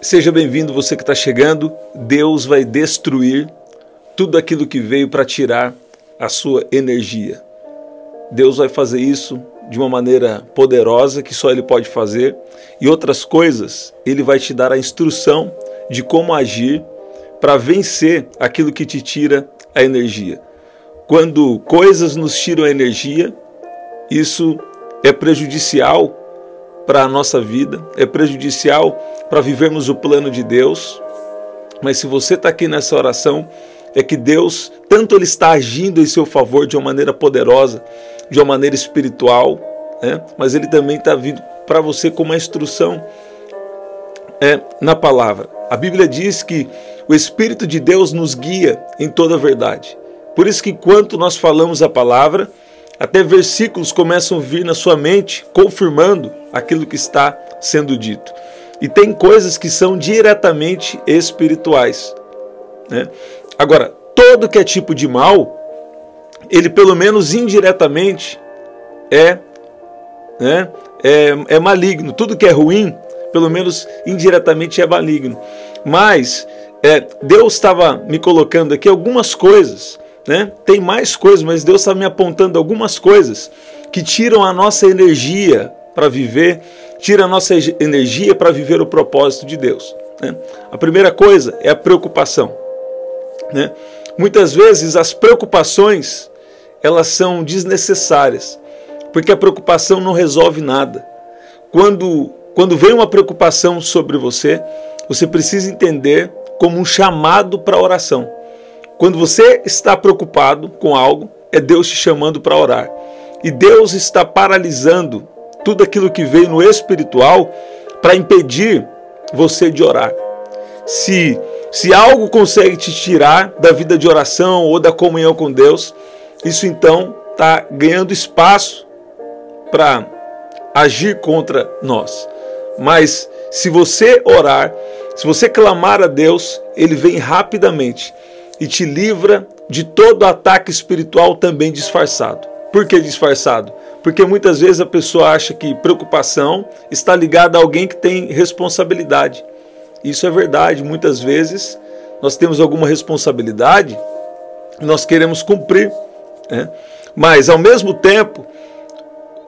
Seja bem-vindo você que está chegando. Deus vai destruir tudo aquilo que veio para tirar a sua energia. Deus vai fazer isso de uma maneira poderosa que só Ele pode fazer, e outras coisas Ele vai te dar a instrução de como agir para vencer aquilo que te tira a energia. Quando coisas nos tiram a energia, isso é prejudicial para a nossa vida, é prejudicial para vivermos o plano de Deus. Mas se você está aqui nessa oração, é que Deus, tanto Ele está agindo em seu favor de uma maneira poderosa, de uma maneira espiritual, né? Mas Ele também está vindo para você com uma instrução na palavra. A Bíblia diz que o Espírito de Deus nos guia em toda a verdade. Por isso que enquanto nós falamos a palavra, até versículos começam a vir na sua mente, confirmando aquilo que está sendo dito. E tem coisas que são diretamente espirituais, né? Agora, todo que é tipo de mal, ele pelo menos indiretamente é maligno. Tudo que é ruim, pelo menos indiretamente é maligno. Mas Deus estava me colocando aqui algumas coisas, né? Tem mais coisas, mas Deus está me apontando algumas coisas que tiram a nossa energia para viver, tira a nossa energia para viver o propósito de Deus, né? A primeira coisa é a preocupação, né? Muitas vezes as preocupações, elas são desnecessárias, porque a preocupação não resolve nada. Quando vem uma preocupação sobre você, você precisa entender como um chamado para a oração. Quando você está preocupado com algo, é Deus te chamando para orar. E Deus está paralisando tudo aquilo que veio no espiritual para impedir você de orar. Se algo consegue te tirar da vida de oração ou da comunhão com Deus, isso então está ganhando espaço para agir contra nós. Mas se você orar, se você clamar a Deus, Ele vem rapidamente e te livra de todo ataque espiritual também disfarçado. Por que disfarçado? Porque muitas vezes a pessoa acha que preocupação está ligada a alguém que tem responsabilidade. Isso é verdade. Muitas vezes nós temos alguma responsabilidade e nós queremos cumprir, né? Mas ao mesmo tempo,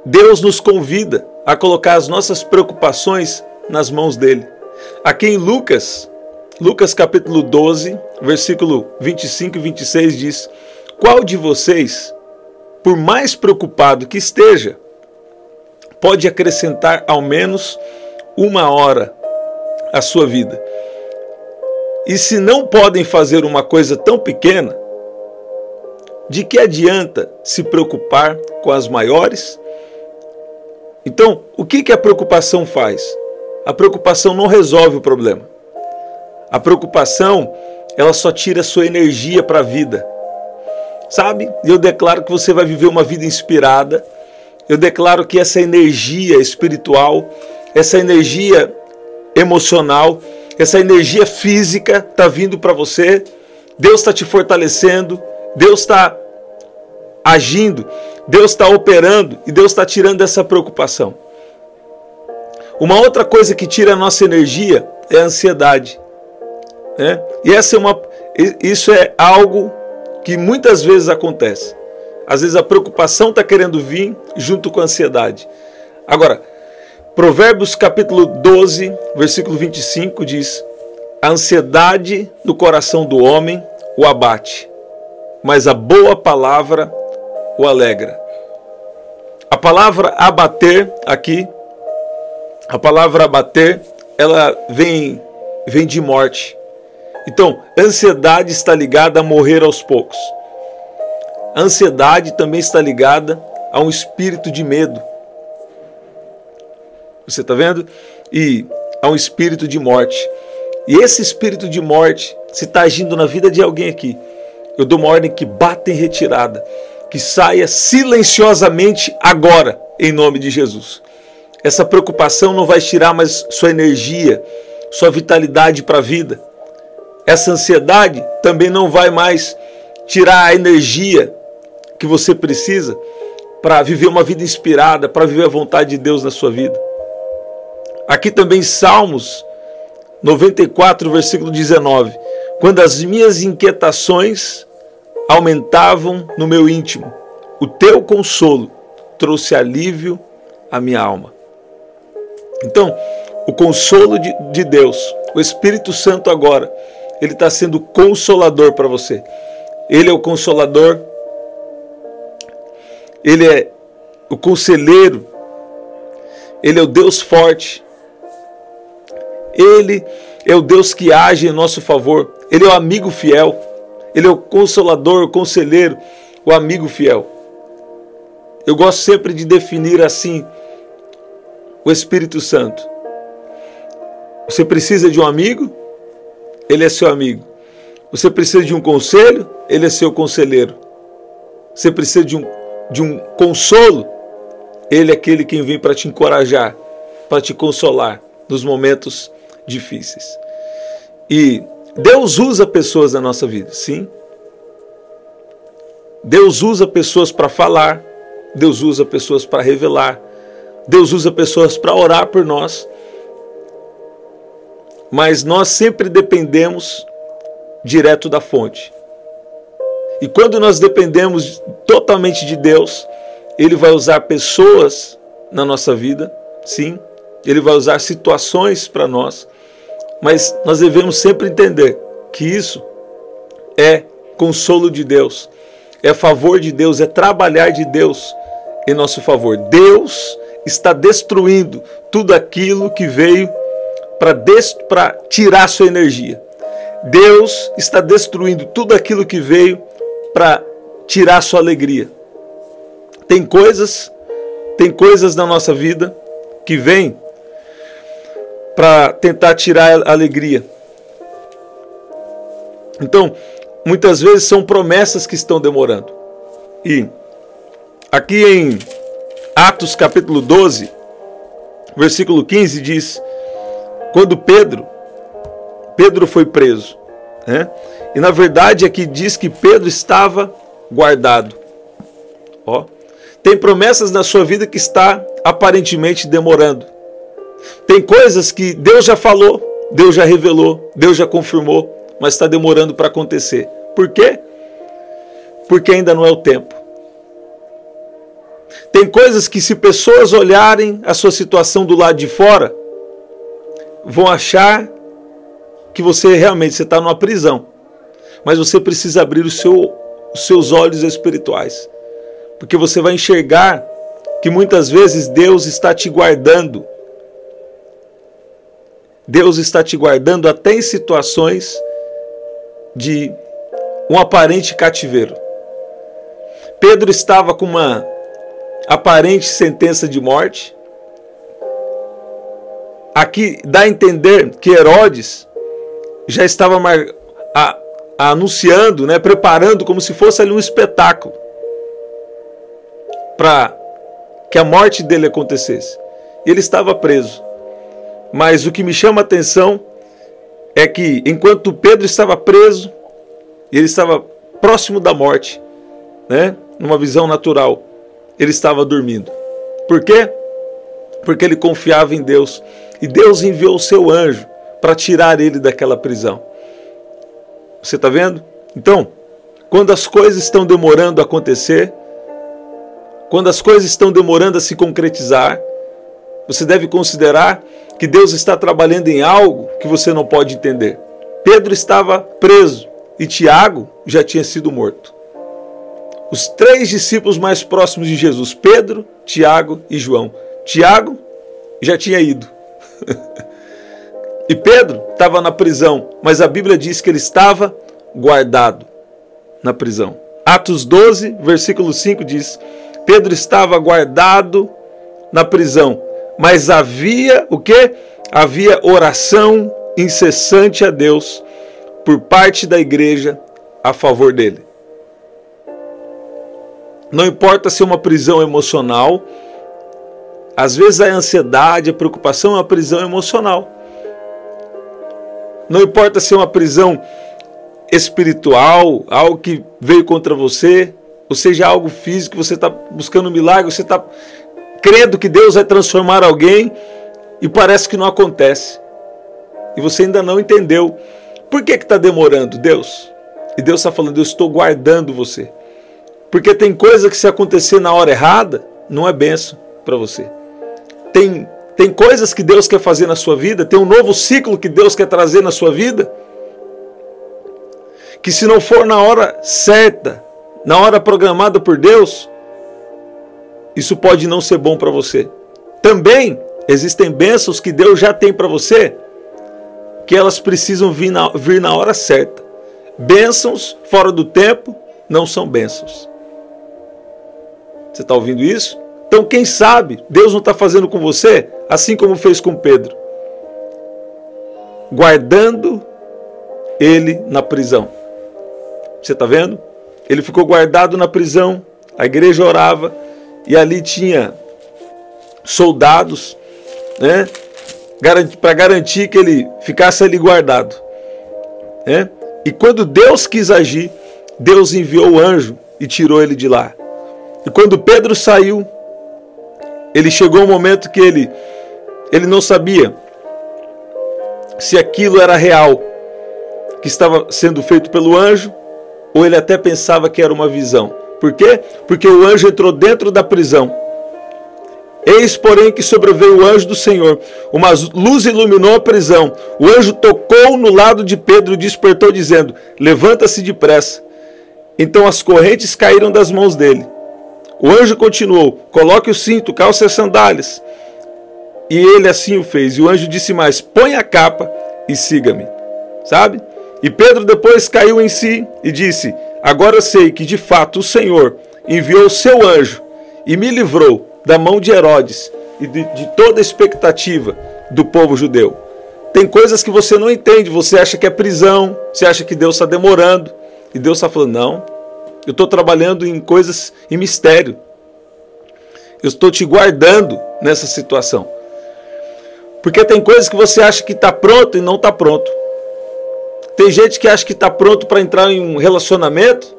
Deus nos convida a colocar as nossas preocupações nas mãos dele. Aqui em Lucas capítulo 12, versículo 25 e 26 diz: qual de vocês, por mais preocupado que esteja, pode acrescentar ao menos 1 hora à sua vida? E se não podem fazer uma coisa tão pequena, de que adianta se preocupar com as maiores? Então, o que a preocupação faz? A preocupação não resolve o problema. A preocupação, ela só tira a sua energia para a vida. Sabe? E eu declaro que você vai viver uma vida inspirada. Eu declaro que essa energia espiritual, essa energia emocional, essa energia física está vindo para você. Deus está te fortalecendo. Deus está agindo. Deus está operando. E Deus está tirando essa preocupação. Uma outra coisa que tira a nossa energia é a ansiedade. E isso é algo que muitas vezes acontece. Às vezes a preocupação está querendo vir junto com a ansiedade. Agora, Provérbios capítulo 12, versículo 25 diz: a ansiedade no coração do homem o abate, mas a boa palavra o alegra. A palavra abater aqui, a palavra abater, ela vem de morte. Então, ansiedade está ligada a morrer aos poucos. A ansiedade também está ligada a um espírito de medo. Você está vendo? E a um espírito de morte. E esse espírito de morte, se está agindo na vida de alguém aqui, eu dou uma ordem que bata em retirada, que saia silenciosamente agora, em nome de Jesus. Essa preocupação não vai tirar mais sua energia, sua vitalidade para a vida. Essa ansiedade também não vai mais tirar a energia que você precisa para viver uma vida inspirada, para viver a vontade de Deus na sua vida. Aqui também Salmos 94, versículo 19. Quando as minhas inquietações aumentavam no meu íntimo, o teu consolo trouxe alívio à minha alma. Então, o consolo de Deus, o Espírito Santo agora, ele está sendo consolador para você. Ele é o consolador, ele é o conselheiro, ele é o Deus forte, ele é o Deus que age em nosso favor, ele é o amigo fiel, ele é o consolador, o conselheiro, o amigo fiel. Eu gosto sempre de definir assim o Espírito Santo. Você precisa de um amigo? Ele é seu amigo. Você precisa de um conselho? Ele é seu conselheiro. Você precisa de um consolo? Ele é aquele que vem para te encorajar, para te consolar nos momentos difíceis. E Deus usa pessoas na nossa vida, sim. Deus usa pessoas para falar, Deus usa pessoas para revelar, Deus usa pessoas para orar por nós. Mas nós sempre dependemos direto da fonte. E quando nós dependemos totalmente de Deus, Ele vai usar pessoas na nossa vida, sim. Ele vai usar situações para nós. Mas nós devemos sempre entender que isso é consolo de Deus, é favor de Deus, é trabalhar de Deus em nosso favor. Deus está destruindo tudo aquilo que veio para tirar sua energia. Deus está destruindo tudo aquilo que veio para tirar sua alegria. Tem coisas na nossa vida que vêm para tentar tirar a alegria. Então, muitas vezes são promessas que estão demorando. E aqui em Atos capítulo 12, versículo 15 diz: quando Pedro foi preso, né? E na verdade aqui diz que Pedro estava guardado. Ó, tem promessas na sua vida que está aparentemente demorando. Tem coisas que Deus já falou, Deus já revelou, Deus já confirmou, mas está demorando para acontecer. Por quê? Porque ainda não é o tempo. Tem coisas que, se pessoas olharem a sua situação do lado de fora, vão achar que você realmente está numa prisão. Mas você precisa abrir os seus olhos espirituais. Porque você vai enxergar que muitas vezes Deus está te guardando. Deus está te guardando até em situações de um aparente cativeiro. Pedro estava com uma aparente sentença de morte. Aqui dá a entender que Herodes já estava anunciando, né, preparando como se fosse ali um espetáculo para que a morte dele acontecesse. Ele estava preso. Mas o que me chama a atenção é que enquanto Pedro estava preso, ele estava próximo da morte, né, numa visão natural, ele estava dormindo. Por quê? Porque ele confiava em Deus. E Deus enviou o seu anjo para tirar ele daquela prisão. Você está vendo? Então, quando as coisas estão demorando a acontecer, quando as coisas estão demorando a se concretizar, você deve considerar que Deus está trabalhando em algo que você não pode entender. Pedro estava preso e Tiago já tinha sido morto. Os 3 discípulos mais próximos de Jesus, Pedro, Tiago e João. Tiago já tinha ido. E Pedro estava na prisão, mas a Bíblia diz que ele estava guardado na prisão. Atos 12, versículo 5 diz: Pedro estava guardado na prisão, mas havia o quê? Havia oração incessante a Deus por parte da igreja a favor dele. Não importa se é uma prisão emocional, às vezes a ansiedade, a preocupação é uma prisão emocional. Não importa se é uma prisão espiritual, algo que veio contra você, ou seja, algo físico, você está buscando um milagre, você está crendo que Deus vai transformar alguém e parece que não acontece. e você ainda não entendeu. Por que está demorando, Deus? E Deus está falando, eu estou guardando você. Porque tem coisa que se acontecer na hora errada, não é bênção para você. Tem coisas que Deus quer fazer na sua vida, tem um novo ciclo que Deus quer trazer na sua vida, que se não for na hora certa, na hora programada por Deus, isso pode não ser bom para você. Também existem bênçãos que Deus já tem para você, que elas precisam vir na hora certa. Bênçãos fora do tempo não são bênçãos. Você está ouvindo isso? Então quem sabe Deus não está fazendo com você assim como fez com Pedro, guardando ele na prisão. Você está vendo? Ele ficou guardado na prisão, a igreja orava, e ali tinha soldados, né, para garantir que ele ficasse ali guardado. Né? E quando Deus quis agir, Deus enviou o anjo e tirou ele de lá. E quando Pedro saiu, ele chegou um momento que ele não sabia se aquilo era real, que estava sendo feito pelo anjo, ou ele até pensava que era uma visão. Por quê? Porque o anjo entrou dentro da prisão. Eis, porém, que sobreveio o anjo do Senhor. Uma luz iluminou a prisão. O anjo tocou no lado de Pedro e despertou, dizendo, levanta-se depressa. Então as correntes caíram das mãos dele. O anjo continuou, coloque o cinto, calce as sandálias. E ele assim o fez. E o anjo disse mais, põe a capa e siga-me. Sabe? E Pedro depois caiu em si e disse, agora eu sei que de fato o Senhor enviou o seu anjo e me livrou da mão de Herodes e de toda a expectativa do povo judeu. Tem coisas que você não entende, você acha que é prisão, você acha que Deus está demorando, e Deus está falando, não, eu estou trabalhando em coisas em mistério, eu estou te guardando nessa situação, porque tem coisas que você acha que está pronto e não está pronto. Tem gente que acha que está pronto para entrar em um relacionamento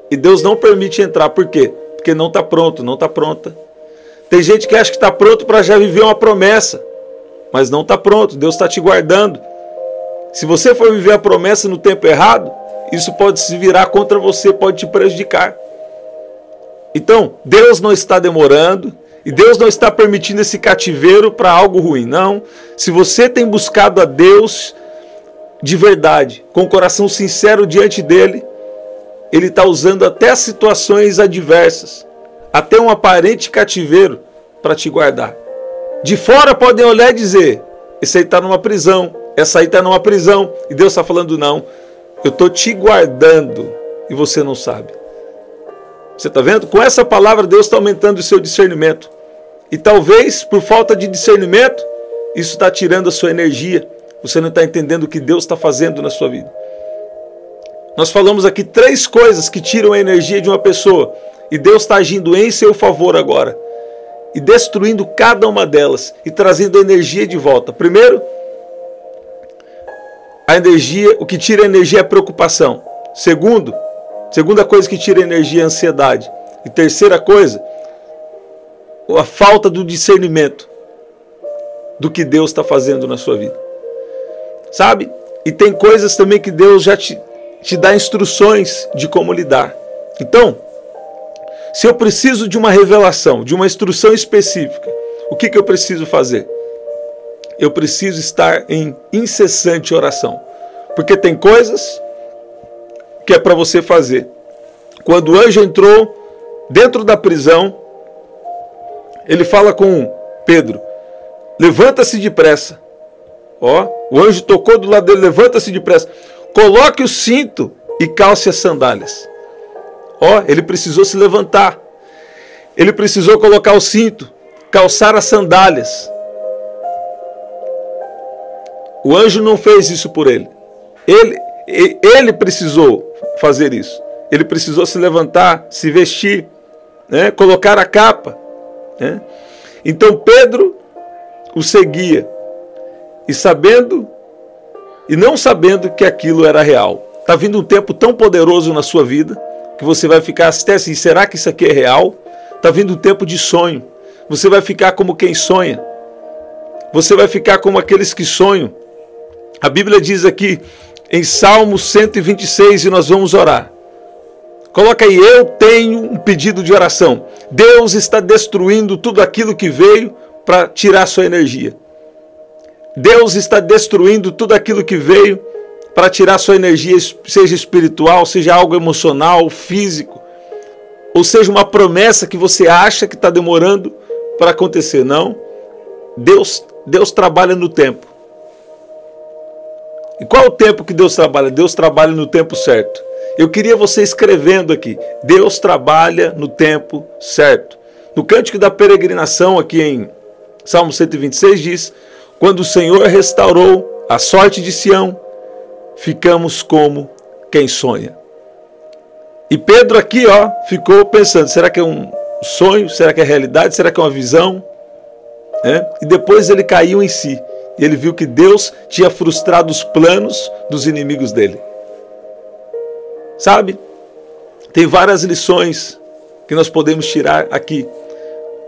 e Deus não permite entrar. Por quê? Porque não está pronto, não está pronta. Tem gente que acha que está pronto para já viver uma promessa, mas não está pronto, Deus está te guardando. Se você for viver a promessa no tempo errado, isso pode se virar contra você, pode te prejudicar. Então, Deus não está demorando e Deus não está permitindo esse cativeiro para algo ruim, não. Se você tem buscado a Deus de verdade, com o coração sincero diante dele, ele está usando até situações adversas, até um aparente cativeiro para te guardar. De fora podem olhar e dizer, esse aí está numa prisão, essa aí está numa prisão, e Deus está falando, não, eu estou te guardando e você não sabe. Você está vendo? Com essa palavra Deus está aumentando o seu discernimento, e talvez por falta de discernimento, isso está tirando a sua energia. Você não está entendendo o que Deus está fazendo na sua vida. Nós falamos aqui 3 coisas que tiram a energia de uma pessoa. E Deus está agindo em seu favor agora. E destruindo cada uma delas. E trazendo a energia de volta. Primeiro, a energia, o que tira a energia é a preocupação. Segunda coisa que tira a energia é a ansiedade. E terceira coisa, a falta do discernimento do que Deus está fazendo na sua vida. Sabe? E tem coisas também que Deus já te dá instruções de como lidar. Então, se eu preciso de uma revelação, de uma instrução específica, o que eu preciso fazer? Eu preciso estar em incessante oração. Porque tem coisas que é para você fazer. Quando o anjo entrou dentro da prisão, ele fala com Pedro, levanta-se depressa. Ó, o anjo tocou do lado dele, levanta-se depressa, coloque o cinto e calce as sandálias. Ó, ele precisou se levantar, ele precisou colocar o cinto, calçar as sandálias. O anjo não fez isso por ele, ele precisou fazer isso, ele precisou se levantar, se vestir, né, colocar a capa, né? Então Pedro o seguia, e não sabendo que aquilo era real. Está vindo um tempo tão poderoso na sua vida, que você vai ficar até assim, será que isso aqui é real? Está vindo um tempo de sonho. Você vai ficar como quem sonha. Você vai ficar como aqueles que sonham A Bíblia diz aqui em Salmo 126, e nós vamos orar. Coloca aí, eu tenho um pedido de oração. Deus está destruindo tudo aquilo que veio para tirar sua energia. Deus está destruindo tudo aquilo que veio para tirar sua energia, seja espiritual, seja algo emocional, físico, ou seja uma promessa que você acha que está demorando para acontecer. Não. Deus trabalha no tempo. E qual é o tempo que Deus trabalha? Deus trabalha no tempo certo. Eu queria você escrevendo aqui, Deus trabalha no tempo certo. No Cântico da Peregrinação, aqui em Salmo 126, diz: quando o Senhor restaurou a sorte de Sião, ficamos como quem sonha. E Pedro aqui, ficou pensando, será que é um sonho? Será que é realidade? Será que é uma visão? E depois ele caiu em si. E ele viu que Deus tinha frustrado os planos dos inimigos dele. Sabe? Tem várias lições que nós podemos tirar aqui.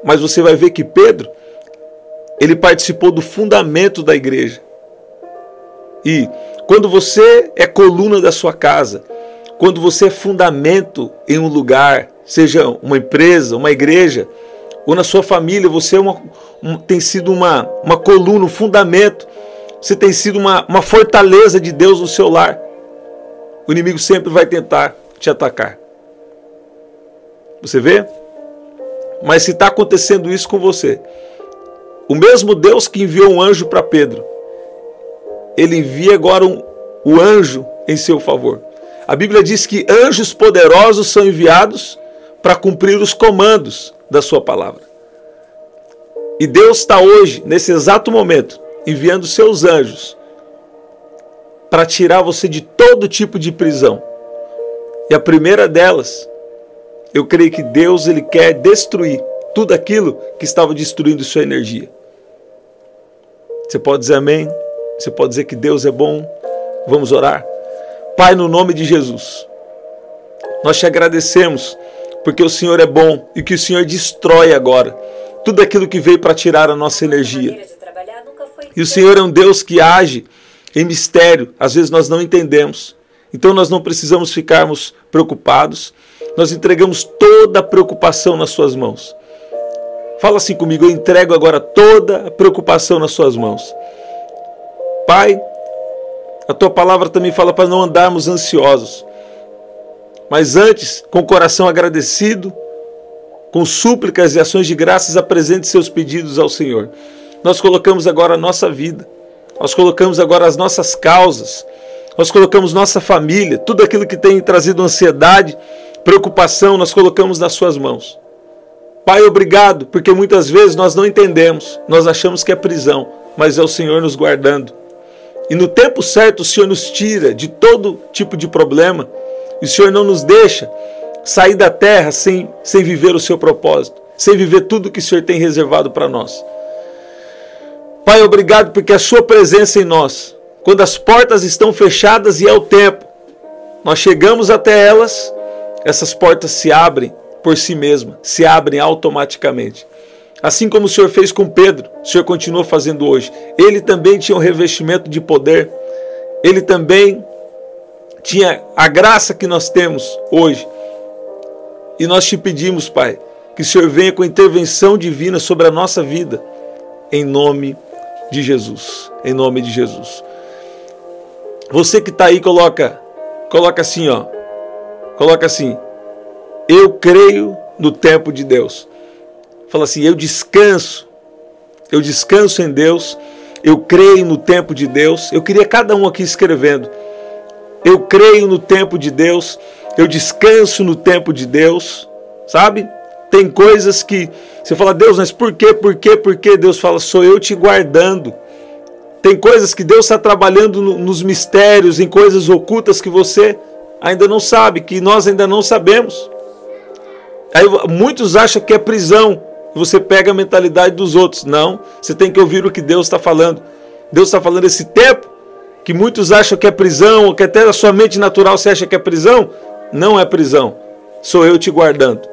Mas você vai ver que Pedro, ele participou do fundamento da igreja. E quando você é coluna da sua casa, quando você é fundamento em um lugar, seja uma empresa, uma igreja, ou na sua família, você tem sido uma coluna, um fundamento, você tem sido uma fortaleza de Deus no seu lar. O inimigo sempre vai tentar te atacar. Você vê? Mas se está acontecendo isso com você, o mesmo Deus que enviou um anjo para Pedro, ele envia agora o anjo em seu favor. A Bíblia diz que anjos poderosos são enviados para cumprir os comandos da sua palavra. E Deus está hoje, nesse exato momento, enviando seus anjos para tirar você de todo tipo de prisão. E a primeira delas, eu creio que Deus ele quer destruir tudo aquilo que estava destruindo sua energia. Você pode dizer amém? Você pode dizer que Deus é bom? Vamos orar. Pai, no nome de Jesus, nós te agradecemos porque o Senhor é bom e que o Senhor destrói agora tudo aquilo que veio para tirar a nossa energia. E o Senhor é um Deus que age em mistério, às vezes nós não entendemos. Então nós não precisamos ficarmos preocupados. Nós entregamos toda a preocupação nas suas mãos. Fala assim comigo, eu entrego agora toda a preocupação nas suas mãos. Pai, a tua palavra também fala para não andarmos ansiosos, mas antes, com o coração agradecido, com súplicas e ações de graças, apresente seus pedidos ao Senhor. Nós colocamos agora a nossa vida, nós colocamos agora as nossas causas, nós colocamos nossa família, tudo aquilo que tem trazido ansiedade, preocupação, nós colocamos nas suas mãos. Pai, obrigado, porque muitas vezes nós não entendemos, nós achamos que é prisão, mas é o Senhor nos guardando. E no tempo certo o Senhor nos tira de todo tipo de problema, e o Senhor não nos deixa sair da terra sem viver o seu propósito, sem viver tudo que o Senhor tem reservado para nós. Pai, obrigado porque a sua presença em nós, quando as portas estão fechadas e é o tempo, nós chegamos até elas, essas portas se abrem por si mesmas, se abrem automaticamente. Assim como o Senhor fez com Pedro, o Senhor continua fazendo hoje. Ele também tinha um revestimento de poder, ele também tinha a graça que nós temos hoje. E nós te pedimos, Pai, que o Senhor venha com intervenção divina sobre a nossa vida, em nome de Jesus, em nome de Jesus. Você que está aí, coloca assim, coloca assim, eu creio no tempo de Deus. Fala assim, eu descanso em Deus, eu creio no tempo de Deus. Eu queria cada um aqui escrevendo, eu creio no tempo de Deus, eu descanso no tempo de Deus, sabe? Tem coisas que você fala, Deus, mas por quê? Deus fala, sou eu te guardando. Tem coisas que Deus está trabalhando nos mistérios, em coisas ocultas que você ainda não sabe, que nós ainda não sabemos. Aí muitos acham que é prisão, você pega a mentalidade dos outros. Não, você tem que ouvir o que Deus está falando. Deus está falando esse tempo, que muitos acham que é prisão, ou que até a sua mente natural você acha que é prisão. Não é prisão, sou eu te guardando.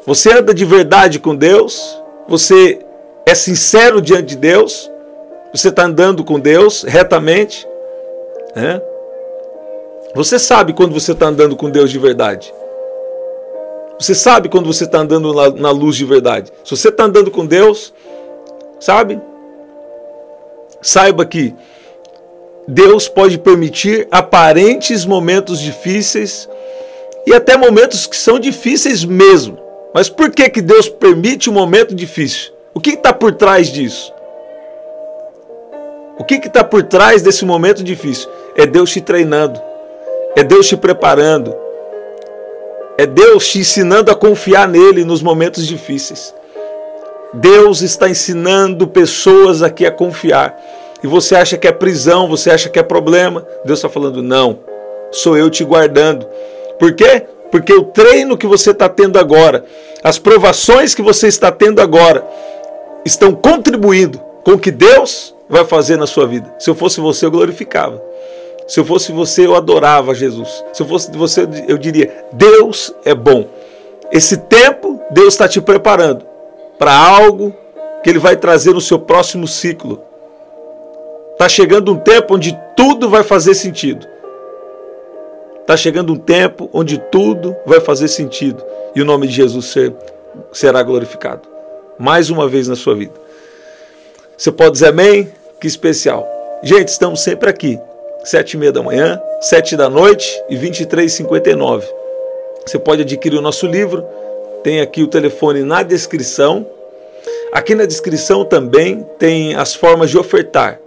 Você anda de verdade com Deus, você é sincero diante de Deus, você está andando com Deus retamente, né? Você sabe quando você está andando com Deus de verdade. Você sabe quando você está andando na luz de verdade. Se você está andando com Deus, sabe? Saiba que Deus pode permitir aparentes momentos difíceis e até momentos que são difíceis mesmo. Mas por que Deus permite um momento difícil? O que está por trás disso? O que está por trás desse momento difícil? É Deus te treinando. É Deus te preparando. É Deus te ensinando a confiar nele nos momentos difíceis. Deus está ensinando pessoas aqui a confiar. E você acha que é prisão, você acha que é problema. Deus está falando, não, sou eu te guardando. Por quê? Porque o treino que você está tendo agora, as provações que você está tendo agora, estão contribuindo com o que Deus vai fazer na sua vida. Se eu fosse você, eu glorificava. Se eu fosse você, eu adorava Jesus. Se eu fosse você, eu diria, Deus é bom. Esse tempo, Deus está te preparando para algo que Ele vai trazer no seu próximo ciclo. Está chegando um tempo onde tudo vai fazer sentido. Está chegando um tempo onde tudo vai fazer sentido. E o nome de Jesus será glorificado. Mais uma vez na sua vida. Você pode dizer amém? Que especial. Gente, estamos sempre aqui. 7h30 da manhã, 7 da noite e 23h59. Você pode adquirir o nosso livro. Tem aqui o telefone na descrição. Aqui na descrição também tem as formas de ofertar.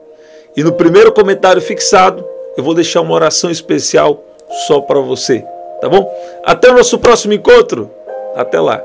E no primeiro comentário fixado, eu vou deixar uma oração especial só para você. Tá bom? Até o nosso próximo encontro. Até lá.